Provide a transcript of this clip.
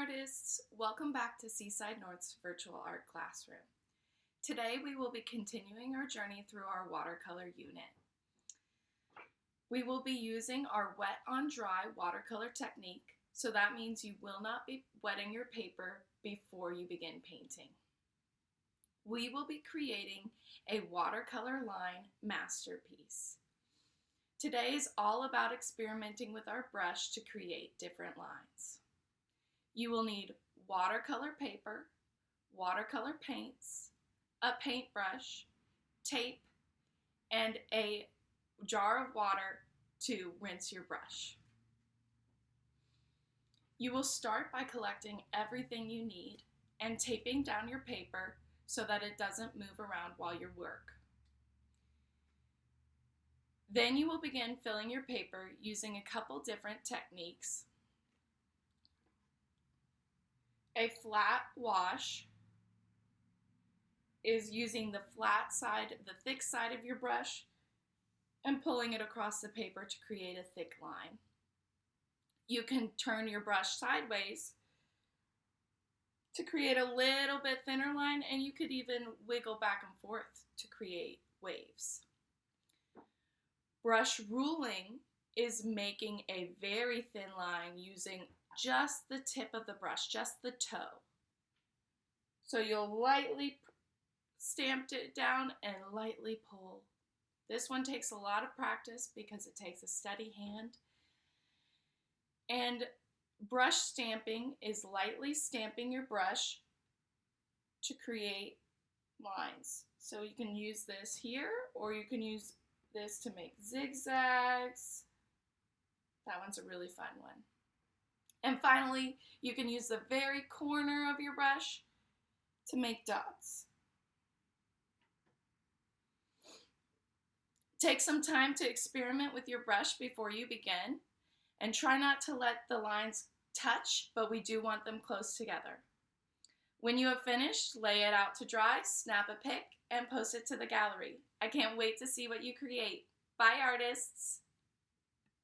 artists! Welcome back to Seaside North's virtual art classroom. Today we will be continuing our journey through our watercolor unit. We will be using our wet on dry watercolor technique, so that means you will not be wetting your paper before you begin painting. We will be creating a watercolor line masterpiece. Today is all about experimenting with our brush to create different lines. You will need watercolor paper, watercolor paints, a paintbrush, tape, and a jar of water to rinse your brush. You will start by collecting everything you need and taping down your paper so that it doesn't move around while you work. Then you will begin filling your paper using a couple different techniques. A flat wash is using the flat side, the thick side of your brush and pulling it across the paper to create a thick line. You can turn your brush sideways to create a little bit thinner line, and you could even wiggle back and forth to create waves. Brush ruling is making a very thin line using just the tip of the brush, just the toe. So you'll lightly stamp it down and lightly pull. This one takes a lot of practice because it takes a steady hand. And brush stamping is lightly stamping your brush to create lines. So you can use this here, or you can use this to make zigzags. That one's a really fun one. And finally, you can use the very corner of your brush to make dots. Take some time to experiment with your brush before you begin, and try not to let the lines touch, but we do want them close together. When you have finished, lay it out to dry, snap a pic, and post it to the gallery. I can't wait to see what you create. Bye, artists!